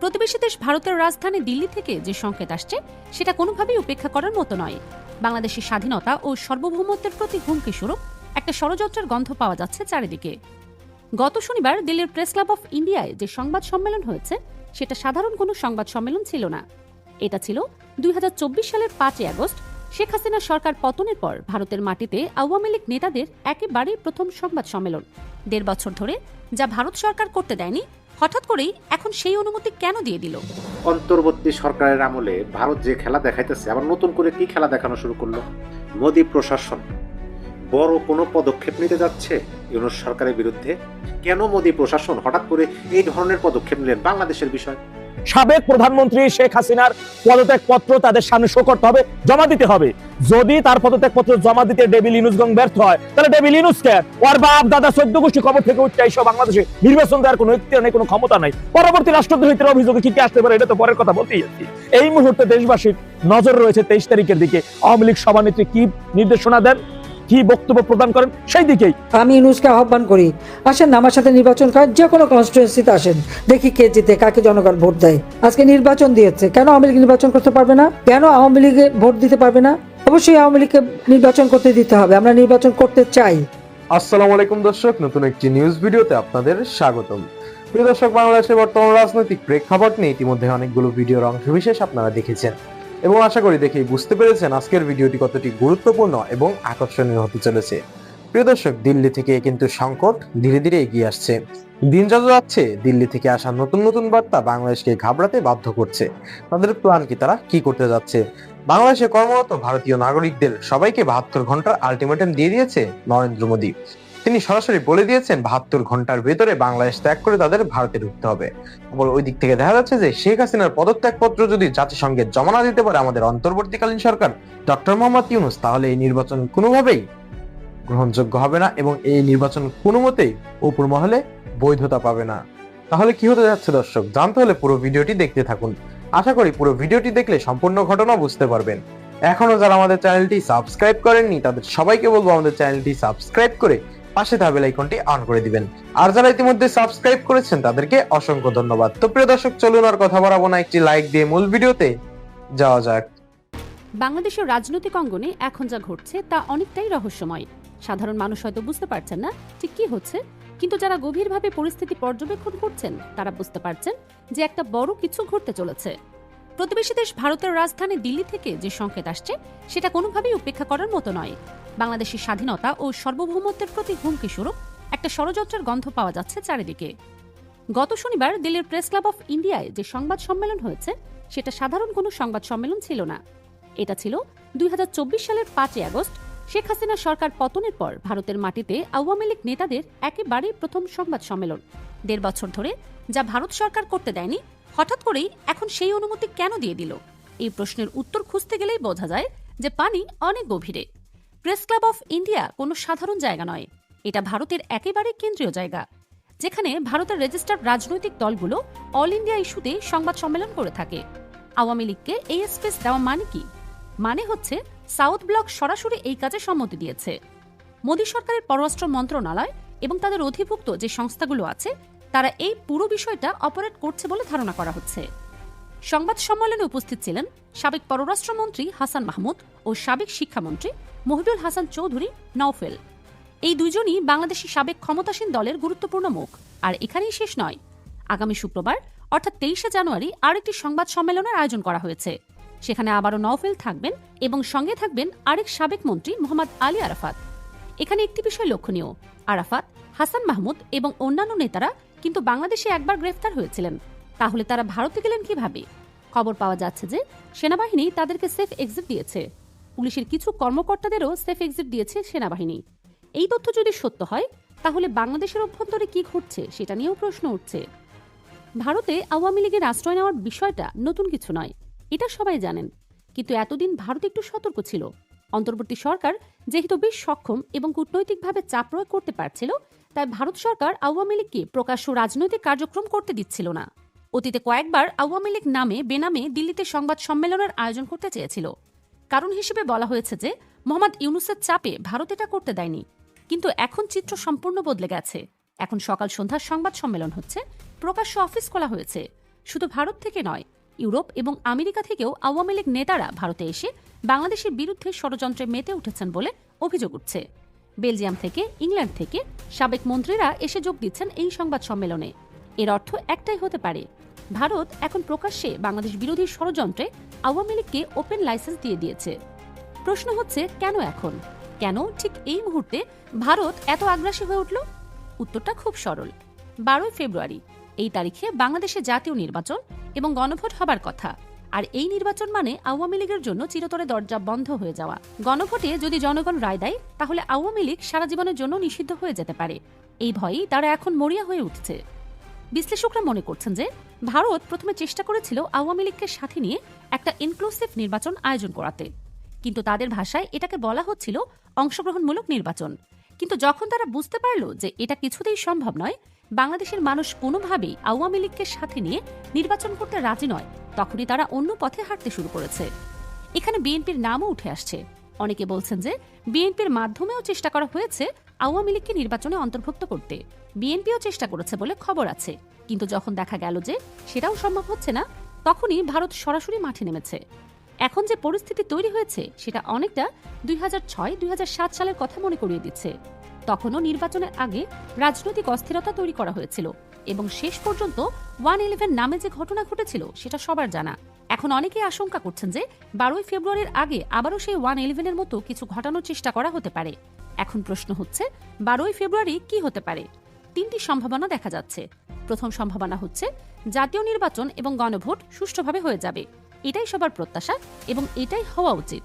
প্রতিবেশী দেশ ভারতের রাজধানী দিল্লি থেকে যে সংকেত আসছে সেটা কোনোভাবেই উপেক্ষা করার মতো নয়। বাংলাদেশের স্বাধীনতা ও সার্বভৌমত্বের প্রতি হুমকি স্বরূপ একটা ষড়যন্ত্রের গন্ধ পাওয়া যাচ্ছে চারিদিকে। গত শনিবার দিল্লির প্রেস ক্লাব অফ ইন্ডিয়ায় যে সংবাদ সম্মেলন হয়েছে সেটা সাধারণ কোনো সংবাদ সম্মেলন ছিল না। এটা ছিল 2024 সালের 5 আগস্ট শেখ হাসিনা সরকার পতনের পর ভারতের মাটিতে আওয়ামী লীগ নেতাদের একেবারেই প্রথম সংবাদ সম্মেলন। 1.5 বছর ধরে যা ভারত সরকার করতে দেয়নি, হঠাৎ করেই এখন সেই অনুমতি কেন দিয়ে দিল? অন্তর্বর্তী সরকারের আমলে ভারত যে খেলা দেখাইতেছে, আবার নতুন করে কি খেলা দেখানো শুরু করলো? মোদী প্রশাসন বড় কোনো পদক্ষেপ নিতে যাচ্ছে ইউনূস সরকারের বিরুদ্ধে। কেন মোদী প্রশাসন হঠাৎ করে এই ধরনের পদক্ষেপ নিলেন বাংলাদেশের বিষয়? সাবেক প্রধানমন্ত্রী শেখ হাসিনার পদত্যাগ পত্র তাদের সামনে শো করতে হবে, জমা দিতে হবে। যদি তার পদত্যাগ পত্র জমা দিতে ডেভিল ইনুসগং ব্যর্থ হয়, তাহলে ডেভিল ইনুসকে ওর বাপ দাদা 14 গোষ্ঠী খবর থেকে উঠতে এসব বাংলাদেশে নির্বাচন দেওয়ার কোনো ইখতিয়ার নেই, কোনো ক্ষমতা নাই। পরবর্তী রাষ্ট্রদ্রোহিতার অভিযোগে কি আসতে পারে এটা তো পরের কথা বলতেই আছি। এই মুহূর্তে দেশবাসীর নজর রয়েছে 23 তারিখের দিকে। আওয়ামী লীগ সভানেত্রী কি নির্দেশনা দেন, কি বক্তব্য প্রদান করেন সেই দিকেই আমি ইউনূসকে আহ্বান করি, আসেন না আমার সাথে নির্বাচন করেন, যে কোনো কনস্টিটুয়েন্সিতে আসেন, দেখি কে জিতে, কাকে জনগণ ভোট দেয়। আজকে নির্বাচন দিয়েছে, কেন আওয়ামী লীগ নির্বাচন করতে পারবে না? কেন আওয়ামী লীগে ভোট দিতে পারবে না? অবশ্যই আওয়ামী লীগকে নির্বাচন করতে দিতে হবে, আমরা নির্বাচন করতে চাই। আসসালামু আলাইকুম দর্শক, নতুন একটি নিউজ ভিডিওতে আপনাদের স্বাগতম। প্রিয় দর্শক, বাংলাদেশের বর্তমান রাজনৈতিক প্রেক্ষাপট নিয়ে ইতিমধ্যে অনেকগুলো ভিডিওর অংশবিশেষ আপনারা দেখেছেন এবং আশা করি দেখেই বুঝতে পেরেছেন আজকের ভিডিওটি কতটি গুরুত্বপূর্ণ এবং আকর্ষণীয় হতে চলেছে। প্রিয় দর্শক, দিল্লি থেকে কিন্তু সংকট ধীরে ধীরে এগিয়ে আসছে। দিন যত যাচ্ছে দিল্লি থেকে আসা নতুন নতুন বার্তা বাংলাদেশকে ঘাবড়াতে বাধ্য করছে। তাদের প্ল্যান কি, তারা কি করতে যাচ্ছে? বাংলাদেশে কর্মরত ভারতীয় নাগরিকদের সবাইকে 72 ঘন্টার আলটিমেটাম দিয়ে দিয়েছে নরেন্দ্র মোদী। তিনি সরাসরি বলে দিয়েছেন 72 ঘন্টার ভেতরে বাংলাদেশ ত্যাগ করে তাদের ভারতে ঢুকতে হবে। আবার ওই দিক থেকে দেখা যাচ্ছে যে শেখ হাসিনার পদত্যাগ পত্র যদি জাতিসংঘে জমা না দিতে পারে আমাদের অন্তর্বর্তীকালীন সরকার ডক্টর মোহাম্মদ ইউনূস, তাহলে এই নির্বাচন কোনোভাবেই গ্রহণযোগ্য হবে না এবং এই নির্বাচন কোনো মতেই উপর মহলে বৈধতা পাবে না। তাহলে কি হতে যাচ্ছে দর্শক, জানতে হলে পুরো ভিডিওটি দেখতে থাকুন। আশা করি পুরো ভিডিওটি দেখলে সম্পূর্ণ ঘটনা বুঝতে পারবেন। এখনো যারা আমাদের চ্যানেলটি সাবস্ক্রাইব করেননি তাদের সবাইকে বলবো আমাদের চ্যানেলটি সাবস্ক্রাইব করে পাশে থাকা বেল আইকনটি অন করে দিবেন। আর যারা ইতিমধ্যে সাবস্ক্রাইব করেছেন তাদেরকে অসংখ্য ধন্যবাদ। তো প্রিয় দর্শক, চলুন আর কথা বাড়াবো না, একটি লাইক দিয়ে মূল ভিডিওতে যাওয়া যাক। বাংলাদেশের রাজনৈতিক অঙ্গনে এখন যা ঘটছে তা অনেকটাই রহস্যময়। সাধারণ মানুষ হয়তো বুঝতে পারছেন না ঠিক কি হচ্ছে, কিন্তু যারা গভীরভাবে পরিস্থিতি পর্যবেক্ষণ করছেন তারা বুঝতে পারছেন যে একটা বড় কিছু ঘটতে চলেছে। প্রতিবেশী দেশ ভারতের রাজধানী দিল্লি থেকে যে সংকেত আসছে সেটা কোনোভাবেই উপেক্ষা করার মতো নয়। বাংলাদেশের স্বাধীনতা ও সার্বভৌমত্বের প্রতি হুমকি স্বরূপ একটা ষড়যন্ত্রের গন্ধ পাওয়া যাচ্ছে চারিদিকে। গত শনিবার দিল্লির প্রেস ক্লাব অফ ইন্ডিয়ায় যে সংবাদ সম্মেলন হয়েছে সেটা সাধারণ কোনো সংবাদ সম্মেলন ছিল না। এটা ছিল 2024 সালের 5 আগস্ট শেখ হাসিনা সরকার পতনের পর ভারতের মাটিতে আওয়ামী লীগ নেতাদের একেবারেই প্রথম সংবাদ সম্মেলন। 1.5 বছর ধরে যা ভারত সরকার করতে দেয়নি, হঠাৎ করেই এখন সেই অনুমতি কেন দিয়ে দিল? এই প্রশ্নের উত্তর খুঁজতে গেলেই বোঝা যায় যে পানি অনেক গভীরে। প্রেস ক্লাব অফ ইন্ডিয়া কোনো সাধারণ জায়গা নয়, এটা ভারতের একেবারে কেন্দ্রীয় জায়গা, যেখানে ভারতের রেজিস্টার্ড রাজনৈতিক দলগুলো অল ইন্ডিয়া ইস্যুতে সংবাদ সম্মেলন করে থাকে। আওয়ামী লীগকে এই স্পেস দেওয়া মানে কি? মানে হচ্ছে সাউথ ব্লক সরাসরি এই কাজে সম্মতি দিয়েছে। মোদী সরকারের পররাষ্ট্র মন্ত্রণালয় এবং তাদের অধিভুক্ত যে সংস্থাগুলো আছে তারা এই পুরো বিষয়টা অপারেট করছে বলে ধারণা করা হচ্ছে। সংবাদ সম্মেলনে উপস্থিত ছিলেন সাবেক পররাষ্ট্রমন্ত্রী হাসান মাহমুদ ও সাবেক শিক্ষামন্ত্রী মহিদুল হাসান চৌধুরী নওফেল। এই দুইজনই বাংলাদেশি সাবেক ক্ষমতাসীন দলের গুরুত্বপূর্ণ মুখ। আর এখানেই শেষ নয়, আগামী শুক্রবার অর্থাৎ 23শে জানুয়ারি আরেকটি সংবাদ সম্মেলনের আয়োজন করা হয়েছে। সেখানে আবারও নওফেল থাকবেন এবং সঙ্গে থাকবেন আরেক সাবেক মন্ত্রী মোহাম্মদ আলী আরাফাত। এখানে একটি বিষয় লক্ষণীয়, আরাফাত, হাসান মাহমুদ এবং অন্যান্য নেতারা কিন্তু বাংলাদেশে একবার গ্রেফতার হয়েছিলেন। তাহলে তারা ভারতে গেলেন কিভাবে? খবর পাওয়া যাচ্ছে যে সেনাবাহিনী তাদেরকে সেফ এক্সিট দিয়েছে। পুলিশের কিছু কর্মকর্তাদেরও সেফ এক্সিট দিয়েছে সেনাবাহিনী। এই তথ্য যদি সত্য হয় তাহলে বাংলাদেশের অভ্যন্তরে কি ঘটছে সেটা নিয়েও প্রশ্ন উঠছে। ভারতে আওয়ামী লীগের আশ্রয় নেওয়ার বিষয়টা নতুন কিছু নয়, এটা সবাই জানেন। কিন্তু এতদিন ভারত একটু সতর্ক ছিল। অন্তর্বর্তী সরকার যেহেতু বেশ সক্ষম এবং কূটনৈতিকভাবে চাপ প্রয়োগ করতে পারছিল, তাই ভারত সরকার আওয়ামী লীগকে প্রকাশ্য রাজনৈতিক কার্যক্রম করতে দিচ্ছিল না। অতীতে কয়েকবার আওয়ামী লীগ নামে বেনামে দিল্লিতে সংবাদ সম্মেলনের আয়োজন করতে চেয়েছিল। কারণ হিসেবে বলা হয়েছে যে মোহাম্মদ ইউনূসের চাপে ভারত এটা করতে দেয়নি। কিন্তু এখন চিত্র সম্পূর্ণ বদলে গেছে। এখন সকাল সন্ধ্যার সংবাদ সম্মেলন হচ্ছে, প্রকাশ্য অফিস খোলা হয়েছে। শুধু ভারত থেকে নয়, ইউরোপ এবং আমেরিকা থেকেও আওয়ামী লীগ নেতারা ভারতে এসে বাংলাদেশের বিরুদ্ধে ষড়যন্ত্রে মেতে উঠেছেন বলে অভিযোগ উঠছে। বেলজিয়াম থেকে, ইংল্যান্ড থেকে সাবেক মন্ত্রীরা এসে যোগ দিচ্ছেন এই সংবাদ সম্মেলনে। এর অর্থ একটাই হতে পারে, ভারত এখন প্রকাশ্যে বাংলাদেশ বিরোধী ষড়যন্ত্রে আওয়ামী লীগকে ওপেন লাইসেন্স দিয়ে দিয়েছে। প্রশ্ন হচ্ছে, কেন এখন, কেন ঠিক এই মুহূর্তে ভারত এত আগ্রাসী হয়ে উঠল? উত্তরটা খুব সরল। 12 ফেব্রুয়ারি এই তারিখে বাংলাদেশে জাতীয় নির্বাচন এবং গণভোট হবার কথা। আর এই নির্বাচন মানে আওয়ামী লীগের জন্য চিরতরে দরজা বন্ধ হয়ে যাওয়া। গণভোটে যদি জনগণ রায় দেয়, তাহলে আওয়ামী লীগ সারা জীবনের জন্য নিষিদ্ধ হয়ে যেতে পারে। এই ভয়েই তারা এখন মরিয়া হয়ে উঠছে। বিশ্লেষকরা মনে করছেন যে ভারত প্রথমে চেষ্টা করেছিল আওয়ামী লীগকে সাথে নিয়ে একটা ইনক্লুসিভ নির্বাচন আয়োজন করাতে, কিন্তু তাদের ভাষায় এটাকে বলা হচ্ছিল অংশগ্রহণমূলক নির্বাচন। কিন্তু যখন তারা বুঝতে পারল যে এটা কিছুতেই সম্ভব নয়, বাংলাদেশের মানুষ কোনোভাবেই আওয়ামী লীগকে সাথে নিয়ে নির্বাচন করতে রাজি নয়, তখনই তারা অন্য পথে হাঁটতে শুরু করেছে। এখানে বিএনপির নামও উঠে আসছে। অনেকে বলছেন যে বিএনপির মাধ্যমেও চেষ্টা করা হয়েছে আওয়ামী লীগকে নির্বাচনে অন্তর্ভুক্ত করতে। বিএনপিও চেষ্টা করেছে বলে খবর আছে, কিন্তু যখন দেখা গেল যে সেটাও সম্ভব হচ্ছে না, তখনই ভারত সরাসরি মাঠে নেমেছে। এখন যে পরিস্থিতি তৈরি হয়েছে সেটা অনেকটা 2006-2007 সালের কথা মনে করিয়ে দিচ্ছে। তখনও নির্বাচনের আগে রাজনৈতিক অস্থিরতা তৈরি করা হয়েছিল এবং শেষ পর্যন্ত 111 নামে যে ঘটনা ঘটেছিল সেটা সবার জানা। এখন অনেকেই আশঙ্কা করছেন যে 12 ফেব্রুয়ারির আগে আবারও সেই 111-এর মতো কিছু ঘটানোর চেষ্টা করা হতে পারে। এখন প্রশ্ন হচ্ছে, 12 ফেব্রুয়ারি কি হতে পারে? 3টি সম্ভাবনা দেখা যাচ্ছে। প্রথম সম্ভাবনা হচ্ছে জাতীয় নির্বাচন এবং গণভোট সুষ্ঠুভাবে হয়ে যাবে। এটাই সবার প্রত্যাশা এবং এটাই হওয়া উচিত।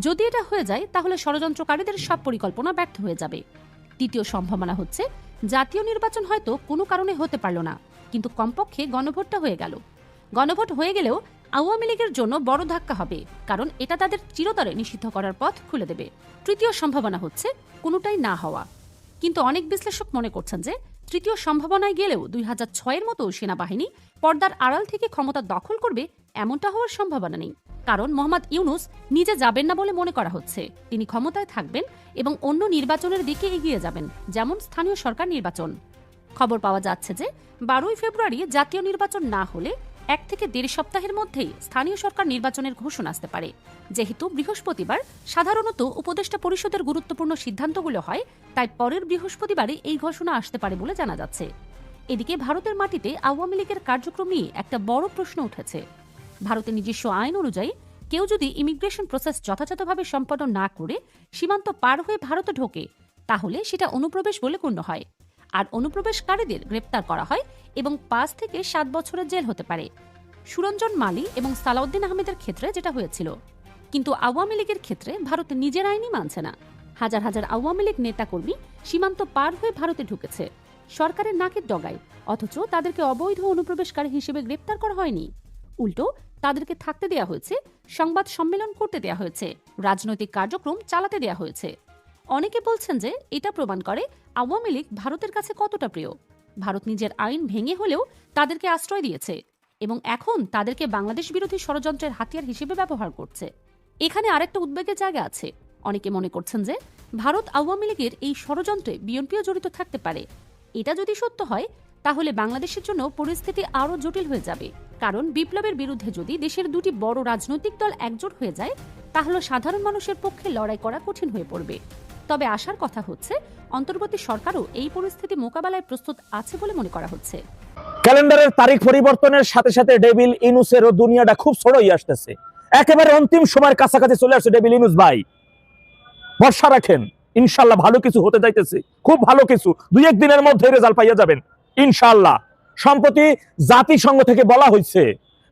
যদি এটা হয়ে যায়, তাহলে ষড়যন্ত্রকারীদের সব পরিকল্পনা ব্যর্থ হয়ে যাবে। দ্বিতীয় সম্ভাবনা হচ্ছে জাতীয় নির্বাচন হয়তো কোনো কারণে হতে পারল না, কিন্তু কমপক্ষে গণভোটটা হয়ে গেল। গণভোট হয়ে গেলেও আওয়ামী লীগের জন্য বড় ধাক্কা হবে, কারণ এটা তাদের চিরতরে নিষিদ্ধ করার পথ খুলে দেবে। তৃতীয় সম্ভাবনা হচ্ছে কোনোটাই না হওয়া। কিন্তু অনেক বিশ্লেষক মনে করছেন যে তৃতীয় সম্ভাবনায় গেলেও 2006-এর মতো সেনাবাহিনী পর্দার আড়াল থেকে ক্ষমতা দখল করবে, এমনটা হওয়ার সম্ভাবনা নেই। কারণ মোহাম্মদ ইউনূস নিজে যাবেন না বলে মনে করা হচ্ছে। তিনি ক্ষমতায় থাকবেন এবং অন্য নির্বাচনের দিকে এগিয়ে যাবেন, যেমন স্থানীয় সরকার নির্বাচন। খবর পাওয়া যাচ্ছে যে 12 ফেব্রুয়ারি জাতীয় নির্বাচন না হলে 1 থেকে 1.5 সপ্তাহের মধ্যেই স্থানীয় সরকার নির্বাচনের ঘোষণা আসতে পারে। যেহেতু বৃহস্পতিবার সাধারণত উপদেষ্টা পরিষদের গুরুত্বপূর্ণ সিদ্ধান্তগুলো হয়, তাই পরের বৃহস্পতিবারে এই ঘোষণা আসতে পারে বলে জানা যাচ্ছে। এদিকে ভারতের মাটিতে আওয়ামী লীগের কার্যক্রম নিয়ে একটা বড় প্রশ্ন উঠেছে। ভারতের নিজস্ব আইন অনুযায়ী কেউ যদি ইমিগ্রেশন প্রসেস যথাযথভাবে সম্পন্ন না করে সীমান্ত পার হয়ে ভারতে ঢোকে, তাহলে সেটা অনুপ্রবেশ বলে গণ্য হয়। আর অনুপ্রবেশকারীদের গ্রেপ্তার করা হয় এবং 5 থেকে 7 বছরের জেল হতে পারে। সুরঞ্জন মালী এবং সালাউদ্দিন আহমেদের ক্ষেত্রে যেটা হয়েছিল। কিন্তু আওয়ামী লীগের ক্ষেত্রে ভারত নিজের আইনই মানছে না। হাজার হাজার আওয়ামী লীগ নেতাকর্মী সীমান্ত পার হয়ে ভারতে ঢুকেছে সরকারের নাকের ডগায়, অথচ তাদেরকে অবৈধ অনুপ্রবেশকারী হিসেবে গ্রেপ্তার করা হয়নি। উল্টো তাদেরকে থাকতে দেয়া হয়েছে, সংবাদ সম্মেলন করতে দেয়া হয়েছে, রাজনৈতিক কার্যক্রম চালাতে দেয়া হয়েছে। অনেকে বলছেন যে এটা প্রমাণ করে আওয়ামী লীগ ভারতের কাছে কতটা প্রিয়। ভারত নিজের আইন ভেঙে হলেও তাদেরকে আশ্রয় দিয়েছে এবং এখন তাদেরকে বাংলাদেশ বিরোধী ষড়যন্ত্রের হাতিয়ার হিসেবে ব্যবহার করছে। এখানে আরেকটা উদ্বেগের জায়গা আছে। অনেকে মনে করছেন যে ভারত আওয়ামী লীগের এই ষড়যন্ত্রে বিএনপিও জড়িত থাকতে পারে। এটা যদি সত্য হয়, তাহলে বাংলাদেশের জন্য পরিস্থিতি আরও জটিল হয়ে যাবে। কারণ বিপ্লবের বিরুদ্ধে যদি দেশের দুটি বড় রাজনৈতিক দল একজোট হয়ে যায়, তাহলে সাধারণ মানুষের পক্ষে লড়াই করা কঠিন হয়ে পড়বে। তবে আশার কথা হচ্ছে অন্তর্বর্তী সরকারও এই পরিস্থিতি মোকাবেলায় প্রস্তুত আছে বলে মনে করা হচ্ছে। ক্যালেন্ডারের তারিখ পরিবর্তনের সাথে সাথে ডেভিল ইনুসেরও দুনিয়াটা খুব ছোটই আসতেছে। একেবারে অন্তিম সময়ের কাছাকাছি চলে আসছে। ডেভিল ইনুস ভাই, ভরসা রাখেন, ইনশাল্লাহ ভালো কিছু হতে যাইতেছে, খুব ভালো কিছু। 2-1 দিনের মধ্যে রেজাল্ট পাইয়া যাবেন ইনশাল্লাহ। সম্প্রতি জাতিসংঘ থেকে বলা হয়েছে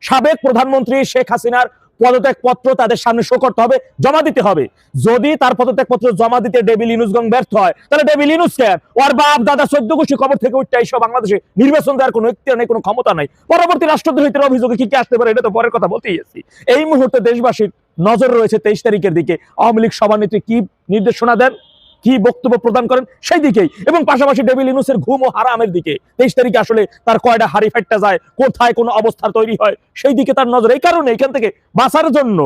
সাবেক প্রধানমন্ত্রী শেখ হাসিনার পদত্যাগ পত্র তাদের সামনে শো করতে হবে, জমা দিতে হবে। যদি তার পদত্যাগ পত্র জমা দিতে ডেভিল ইনুসগং ব্যর্থ হয়, তাহলে ডেভিল ইনুস ওর বাপ দাদা 14 গোষ্ঠী কবর থেকে উঠতে এসব বাংলাদেশে নির্বাচন দেওয়ার কোনো ইখতিয়ার নেই, কোনো ক্ষমতা নাই। পরবর্তী রাষ্ট্রদ্রোহিতার অভিযোগে কি আসতে পারে, এটা তো পরের কথা বলতেই আছি। এই মুহূর্তে দেশবাসীর নজর রয়েছে 23 তারিখের দিকে। আওয়ামী লীগ সভানেত্রী কি নির্দেশনা দেন, কি বক্তব্য প্রদান করেন সেই দিকেই, এবং পাশাপাশি ডেভিল ইনুসের ঘুম ও হারামের দিকে। 23 তারিখে আসলে তার কয়টা হাড়ি ফাটটা যায়, কোথায় কোন অবস্থা তৈরি হয়, সেই দিকে তার নজর। এই কারণে এখান থেকে বাঁচার জন্য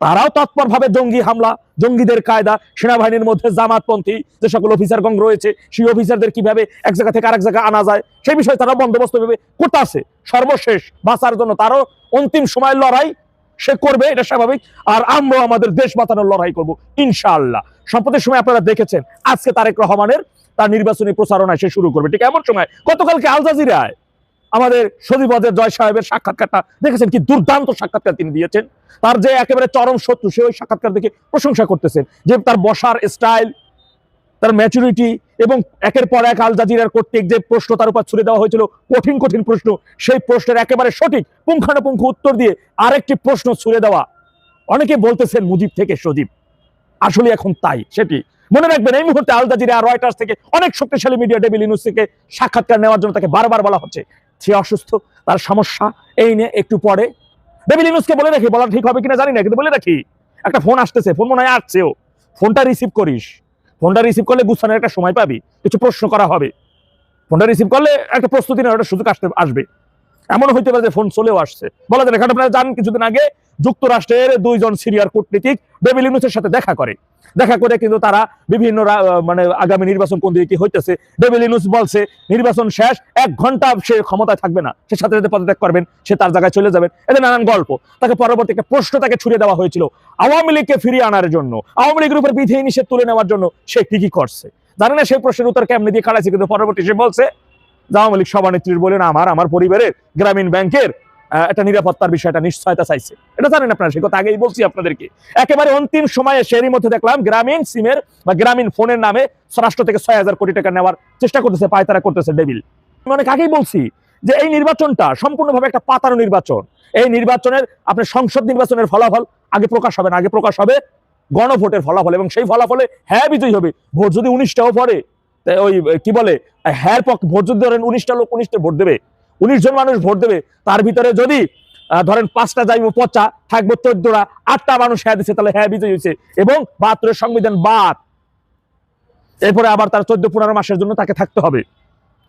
তারাও তৎপরভাবে জঙ্গি হামলা, জঙ্গিদের কায়দা, সেনাবাহিনীর মধ্যে জামাতপন্থী যে সকল অফিসারগণ রয়েছে সেই অফিসারদের কিভাবে এক জায়গা থেকে আরেক জায়গায় আনা যায় সেই বিষয়ে তারা বন্দোবস্ত ভেবে করতেছে। সর্বশেষ বাঁচার জন্য তারও অন্তিম সময়ের লড়াই সে করবে, এটা স্বাভাবিক। আর আমরা আমাদের দেশ বাঁচানোর লড়াই করব ইনশাআল্লাহ। সম্প্রতি সময় আপনারা দেখেছেন আজকে তারেক রহমানের তার নির্বাচনী প্রচারণা সে শুরু করবে, ঠিক এমন সময় গতকালকে আল জাজিরায় আমাদের সজীবদের জয় সাহেবের সাক্ষাৎকারটা দেখেছেন, কি দুর্দান্ত সাক্ষাৎকার তিনি দিয়েছেন। তার যে একেবারে চরম শত্রু সে ওই সাক্ষাৎকার দেখে প্রশংসা করতেছেন, যে তার বসার স্টাইল, তার ম্যাচুরিটি এবং একের পর এক আল জাজিরার কর্তৃক যে প্রশ্ন তার উপর ছুড়ে দেওয়া হয়েছিল, কঠিন কঠিন প্রশ্ন, সেই প্রশ্নের একেবারে সঠিক পুঙ্খানুপুঙ্খ উত্তর দিয়ে আরেকটি প্রশ্ন ছুড়ে দেওয়া। অনেকে বলতেছেন মুজিব থেকে সজীব, আসলে এখন তাই। সেটি মনে রাখবেন, এই মুহূর্তে আল জাজিরা, রয়টার্স থেকে অনেক শক্তিশালী মিডিয়া ডেভিল ইউনুস থেকে সাক্ষাৎকার নেওয়ার জন্য তাকে বারবার বলা হচ্ছে সে অসুস্থ, তার সমস্যা, এই নিয়ে একটু পরে ডেভিল ইউনুসকে বলে রাখি, বলা ঠিক হবে কিনা জানি না, কিন্তু বলে রাখি একটা ফোন আসতেছে, ফোন মনে হয় আসছেও, ফোনটা রিসিভ করিস। ফোনটা রিসিভ করলে গুছানোর একটা সময় পাবি, কিছু প্রশ্ন করা হবে, ফোনটা রিসিভ করলে একটা প্রস্তুতি নেওয়ার একটা সুযোগ আসবে। এমন হইতে পারে যে ফোন চলেও আসছে, বলা যায় না। কারণ আপনারা জানেন কিছুদিন আগে যুক্তরাষ্ট্রের 2 জন সিরিয়ার কূটনীতিক ডেভিল ইউনুসের সাথে দেখা করে কিন্তু তারা বিভিন্ন মানে আগামী নির্বাচন কোন দিকে কি হইতেছে, ডেভিল ইউনুস বলছে নির্বাচন শেষ 1 ঘন্টা সে ক্ষমতায় থাকবে না, সে সাথে সাথে পদত্যাগ করবেন, সে তার জায়গায় চলে যাবেন, এদের নানান গল্প। তাকে পরবর্তী একটা প্রশ্ন তাকে ছুড়ে দেওয়া হয়েছিল আওয়ামী লীগকে ফিরিয়ে আনার জন্য, আওয়ামী লীগের উপর বিধি নিষেধ তুলে নেওয়ার জন্য সে কি কি করছে জানে না। সেই প্রশ্নের উত্তর কেমনি দিয়ে খাড়াইছে, কিন্তু পরবর্তী সে বলছে আওয়ামী লীগ সভানেত্রীর বলেন আমার পরিবারের গ্রামীণ ব্যাংকের একটা নিরাপত্তার বিষয়টা নিশ্চয়তা চাইছে। এটা জানেন আপনারা, সে কথা আগেই বলছি আপনাদেরকে। একেবারে অন্তিম সময়ে সেরই মধ্যে দেখলাম গ্রামীণ সিমের বা গ্রামীণ ফোনের নামে রাষ্ট্র থেকে 6,000 কোটি টাকা নেওয়ার চেষ্টা করতেছে, পায়তারা করতেছে ডেভিল। অনেক আগেই বলছি যে এই নির্বাচনটা সম্পূর্ণভাবে একটা পাতানো নির্বাচন। এই নির্বাচনের আপনার সংসদ নির্বাচনের ফলাফল আগে প্রকাশ হবে না, আগে প্রকাশ হবে গণভোটের ফলাফল, এবং সেই ফলাফলে হ্যাঁ বিজয়ী হবে। ভোট যদি 19টাও পড়ে, ওই কি বলে হ্যাঁ পক্ষে ভোট যদি ধরেন 19টা লোক 19টা ভোট দেবে, 19 জন মানুষ ভোট দেবে, তার ভিতরে যদি ধরেন 5টা যাইব পচা, থাকবো 14টা, 8টা মানুষ হ্যাঁ দিচ্ছে, তাহলে হ্যাঁ বিজয়ী হয়েছে। এবং 72 সংবিধান বাদ, এরপরে আবার তার 14-15 মাসের জন্য তাকে থাকতে হবে,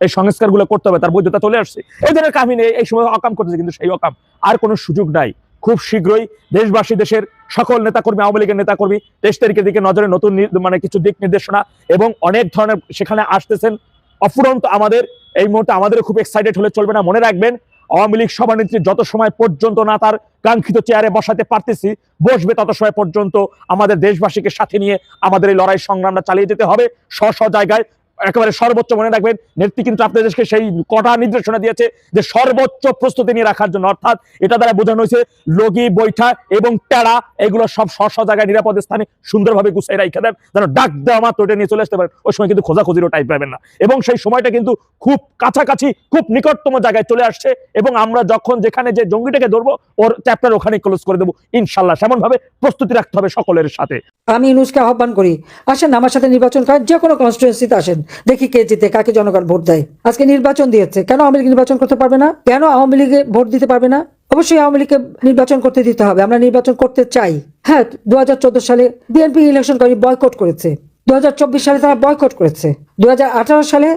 এই সংস্কারগুলো করতে হবে, তার বৈধতা চলে আসছে। এই ধরনের কাহিনী এই সময় অকাম করতেছে, কিন্তু সেই অকাম আর কোনো সুযোগ নাই। খুব শীঘ্রই দেশবাসী, দেশের সকল নেতাকর্মী, আওয়ামী লীগের নেতাকর্মী 23 তারিখের দিকে নজরে নতুন মানে কিছু দিক নির্দেশনা এবং অনেক ধরনের সেখানে আসতেছেন অফুরন্ত। আমাদের এই মুহূর্তে আমাদের খুব এক্সাইটেড হলে চলবে না। মনে রাখবেন, আওয়ামী লীগ সভানেত্রী যত সময় পর্যন্ত না তার কাঙ্ক্ষিত চেয়ারে বসাতে পারতেছি, বসবে, তত সময় পর্যন্ত আমাদের দেশবাসীকে সাথে নিয়ে আমাদের এই লড়াই সংগ্রামটা চালিয়ে যেতে হবে স্ব জায়গায়। একেবারে সর্বোচ্চ মনে রাখবেন, নেত্রী কিন্তু আপনাদেরকে সেই কঠোর নির্দেশনা দিয়েছে যে সর্বোচ্চ প্রস্তুতি নিয়ে রাখার জন্য, অর্থাৎ এটা দ্বারা বোঝানো হয়েছে লগি, বৈঠা এবং টেড়া এগুলো সব স্ব জায়গায় নিরাপদ স্থানে সুন্দরভাবে গুছিয়ে রাখা দেন, যেন ডাক দেওয়া মাত্র ওটা নিয়ে চলে আসতে পারেন। ওই সময় কিন্তু খোঁজাখুঁজিরও টাইপ পাবেন না, এবং সেই সময়টা কিন্তু খুব কাছাকাছি, খুব নিকটতম জায়গায় চলে আসছে। এবং আমরা যখন যেখানে যে জঙ্গিটাকে ধরবো ওর চ্যাপ্টার ওখানে ক্লোজ করে দেবো ইনশাল্লাহ। সেমন ভাবে প্রস্তুতি রাখতে হবে সকলের সাথে। আমি ইউনূসকে আহ্বান করি, আসেন আমার সাথে নির্বাচন করেন, যে কোনো কনস্টিটুয়েন্সিতে আসেন, দেখি কে জিতে, কাকে জনগণ ভোট দেয়। আজকে নির্বাচন দিয়েছে, কেন আওয়ামী লীগ নির্বাচন করতে পারবে না? কেন আওয়ামী লীগে ভোট দিতে পারবে না? অবশ্যই আওয়ামী লীগকে নির্বাচন করতে দিতে হবে, আমরা নির্বাচন করতে চাই। হ্যাঁ, 2014 সালে বিএনপি ইলেকশন করে বয়কট করেছে, 2024 সালে তারা বয়কট করেছে, 2018 সালে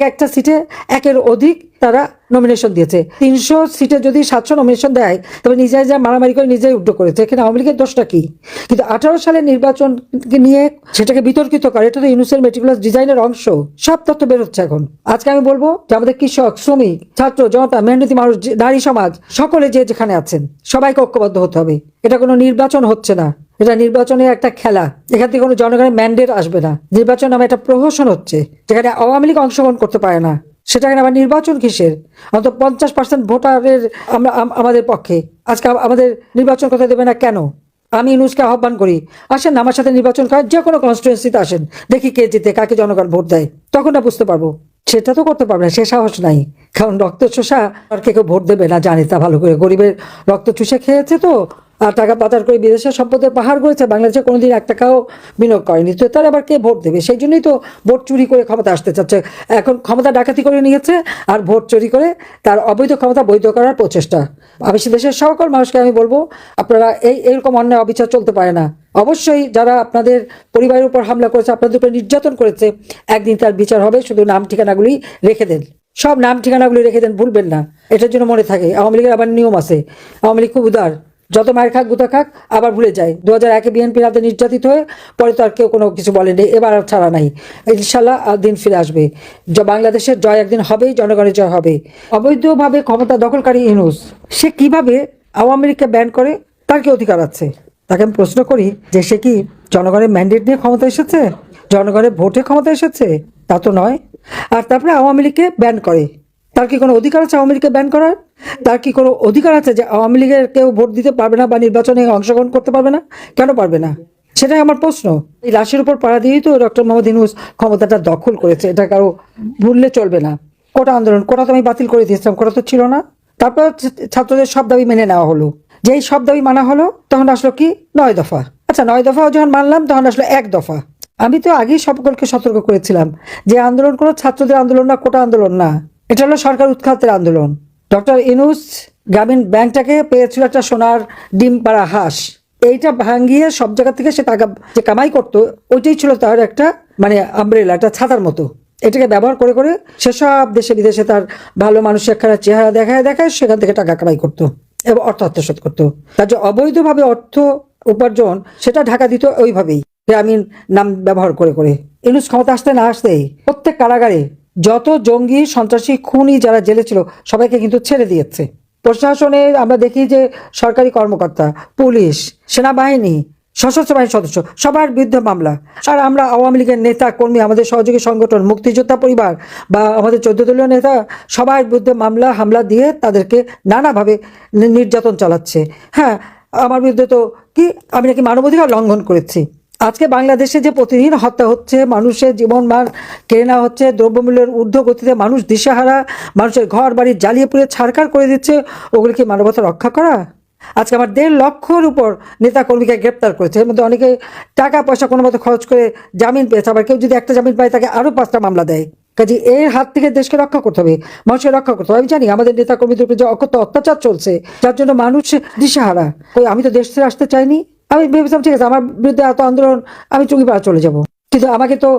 একটা সিটে 1-এর অধিক তারা নমিনেশন দিয়েছে। 300 সিটে যদি 700 নমিনেশন দেয়, তবে নিজেই যা মারামারি করে নিজেই উড্ড করেছে। এখানে আওয়ামী লীগের দোষটা কি? কিন্তু 18 সালের নির্বাচনকে নিয়ে সেটাকে বিতর্কিত করে, এটা তো ইউনূসের মেটিকুলাস ডিজাইনের অংশ। সব তথ্য বেরোচ্ছে এখন। আজকে আমি বলবো যে আমাদের কৃষক, শ্রমিক, ছাত্র, জনতা, মেহনতি মানুষ, নারী সমাজ, সকলে যে যেখানে আছেন সবাইকে ঐক্যবদ্ধ হতে হবে। এটা কোনো নির্বাচন হচ্ছে না, এটা নির্বাচনের একটা খেলা। এখান থেকে কোনো জনগণের ম্যান্ডেট আসবে না। নির্বাচন নামে একটা প্রহসন হচ্ছে, যেখানে আওয়ামী লীগ অংশগ্রহণ করতে পারে না। সেটাকে আবার নির্বাচন কিসের? অন্তত 50% ভোটারের আমাদের পক্ষে। আজকে আমাদের নির্বাচন করতে দেবে না কেন? আমি ইউনূসকে আহ্বান করি, আসেন আমার সাথে নির্বাচন করেন, যে কোনো কনস্টিটুয়েন্সিতে আসেন, দেখি কে জিতে, কাকে জনগণ ভোট দেয়। তখন না বুঝতে পারবো। সেটা তো করতে পারবে না, সে সাহস নাই। কারণ রক্ত চোষা আর কেউ ভোট দেবে না, জানি তা ভালো করে। গরিবের রক্ত চুষে খেয়েছে তো, আর টাকা পাচার করে বিদেশের সম্পদের পাহাড় করেছে, বাংলাদেশে কোনোদিন 1 টাকাও বিনিয়োগ করেনি। তো তার আবার কে ভোট দেবে? সেই জন্যই তো ভোট চুরি করে ক্ষমতা আসতে চাচ্ছে। এখন ক্ষমতা ডাকাতি করে নিয়েছে, আর ভোট চুরি করে তার অবৈধ ক্ষমতা বৈধ করার প্রচেষ্টা। আমি দেশের সকল মানুষকে আমি বলবো, আপনারা এইরকম অন্যায় অবিচার চলতে পারে না। অবশ্যই যারা আপনাদের পরিবারের উপর হামলা করেছে, আপনাদের উপর নির্যাতন করেছে, একদিন তার বিচার হবে। শুধু নাম ঠিকানাগুলি রেখে দেন, সব নাম ঠিকানাগুলি রেখে দেন, ভুলবেন না। এটার জন্য মনে থাকে আওয়ামী লীগের আবার নিয়ম আছে। আওয়ামী লীগ খুব উদার, যত মায়ের খাক গুতা খাক আবার ভুলে যায় 2001-এ বিএনপির হাতে নির্যাতিত হয়ে পরে তো আর কেউ কোনো কিছু বলেনি, এবার আর ছাড়া নাই। ইনশাল্লাহ দিন ফিরে আসবে, বাংলাদেশের জয় একদিন হবেই, জনগণের জয় হবে। অবৈধভাবে ক্ষমতা দখলকারী ইউনূস সে কিভাবে আওয়ামী লীগকে ব্যান করে, তার কি অধিকার আছে? তাকে আমি প্রশ্ন করি যে সে কি জনগণের ম্যান্ডেট নিয়ে ক্ষমতা এসেছে, জনগণের ভোটে ক্ষমতা এসেছে? তা তো নয়। আর তারপরে আওয়ামী লীগকে ব্যান করে, তার কি কোনো অধিকার আছে আওয়ামী লীগকে ব্যান করার? তার কি কোনো অধিকার আছে যে আওয়ামী লীগের কেউ ভোট দিতে পারবে না বা নির্বাচনে অংশগ্রহণ করতে পারবে না? কেন পারবে না? সেটাই আমার প্রশ্ন। এই লাশের উপর পাড়া দিয়েই তো ডক্টর মোহাম্মদ ইউনূস ক্ষমতাটা দখল করেছে, এটা কারো ভুললে চলবে না। কোটা আন্দোলন, কোটা তো আমি বাতিল করে দিয়েছিলাম, কোটা তো ছিল না। তারপর ছাত্রদের সব দাবি মেনে নেওয়া হলো, যেই সব দাবি মানা হলো তখন আসলো কি 9 দফা। আচ্ছা 9 দফাও যখন মানলাম তখন আসলো 1 দফা। আমি তো আগেই সকলকে সতর্ক করেছিলাম যে আন্দোলন কোনো ছাত্রদের আন্দোলন না, কোটা আন্দোলন না, এটা হলো সরকার উৎখাতের আন্দোলন। ডক্টর ইউনূস গ্রামীণ ব্যাংকটাকে পেয়েছিল একটা সোনার ডিম পাড়া হাঁস, এইটা ভাঙিয়ে সব জায়গা থেকে সে টাকা যে কামাই করতো ওইটাই ছিল তার একটা মানে আমব্রেলা, একটা ছাতার মতো। এটাকে ব্যবহার করে করে সেসব দেশে বিদেশে তার ভালো মানুষের একটা চেহারা দেখায় দেখায় সেখান থেকে টাকা কামাই করতো এবং অর্থ আত্মসাৎ করতো। তার যে অবৈধভাবে অর্থ উপার্জন সেটা ঢাকা দিত ওইভাবেই, গ্রামীণ নাম ব্যবহার করে করে। ইউনূস ক্ষমতা আসতে না আসতেই প্রত্যেক কারাগারে যত জঙ্গি সন্ত্রাসী খুনি যারা জেলে ছিল সবাইকে কিন্তু ছেড়ে দিয়েছে। প্রশাসনে আমরা দেখি যে সরকারি কর্মকর্তা, পুলিশ, সেনাবাহিনী, সশস্ত্র বাহিনীর সদস্য সবার বিরুদ্ধে মামলা। আর আমরা আওয়ামী লীগের নেতা কর্মী, আমাদের সহযোগী সংগঠন মুক্তিযোদ্ধা পরিবার বা আমাদের 14 দলীয় নেতা সবার বিরুদ্ধে মামলা হামলা দিয়ে তাদেরকে নানাভাবে নির্যাতন চালাচ্ছে। হ্যাঁ, আমার বিরুদ্ধে তো কি আমি নাকি মানবাধিকার লঙ্ঘন করেছি। আজকে বাংলাদেশে যে প্রতিদিন হত্যা হচ্ছে, মানুষের জীবন মান কেড়ে নেওয়া হচ্ছে, দ্রব্যমূল্যের ঊর্ধ্ব গতিতে মানুষ দিশেহারা, মানুষের ঘর বাড়ি জ্বালিয়ে পুড়ে ছারখার করে দিচ্ছে, ওগুলো কি মানবতা রক্ষা করা? আজকে আমার 1.5 লক্ষর উপর নেতা কর্মীকে গ্রেপ্তার করেছে, এর মধ্যে অনেকে টাকা পয়সা কোনো মতো খরচ করে জামিন পেয়েছে, আবার কেউ যদি একটা জামিন পায় তাকে আরো 5টা মামলা দেয়। কাজে এর হাত থেকে দেশকে রক্ষা করতে হবে, মানুষকে রক্ষা করতে হবে। আমি জানি আমাদের নেতা কর্মীদের উপর যে অকথ্য অত্যাচার চলছে যার জন্য মানুষ দিশেহারা। আমি তো দেশ ছেড়ে আসতে চাইনি, আমি ভেবেছিলাম ঠিক আছে আমার বিরুদ্ধে এত আন্দোলন আমি চুকিপাড়া চলে যাব, কিন্তু আমাকে তো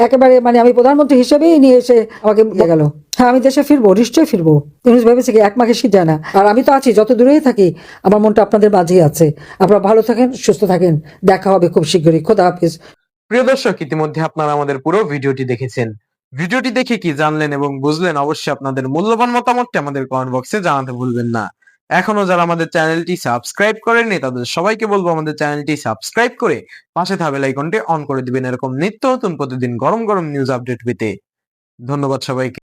একেবারে মানে আমি প্রধানমন্ত্রী হিসেবেই নিয়ে এসে আমাকে দিয়ে গেল। হ্যাঁ, আমি দেশে ফিরবো, নিশ্চয়ই ফিরবো। ইউনূস ভেবেছে কি 1 মাঘে শীত যায় না, আর আমি তো আছি, যত দূরেই থাকি আমার মনটা আপনাদের মাঝেই আছে। আপনারা ভালো থাকেন, সুস্থ থাকেন, দেখা হবে খুব শীঘ্রই। খোদা হাফিজ। প্রিয় দর্শক, ইতিমধ্যে আপনারা আমাদের পুরো ভিডিওটি দেখেছেন। ভিডিওটি দেখে কি জানলেন এবং বুঝলেন অবশ্যই আপনাদের মূল্যবান মতামতটি আমাদের কমেন্ট বক্সে জানাতে ভুলবেন না। এখনো যারা আমাদের চ্যানেলটি সাবস্ক্রাইব করেননি তাদের সবাইকে বলবো আমাদের চ্যানেলটি সাবস্ক্রাইব করে পাশে থাকা বেল আইকনটি অন করে দিবেন এরকম নিত্য নতুন প্রতিদিন গরম গরম নিউজ আপডেট পেতে। ধন্যবাদ সবাইকে।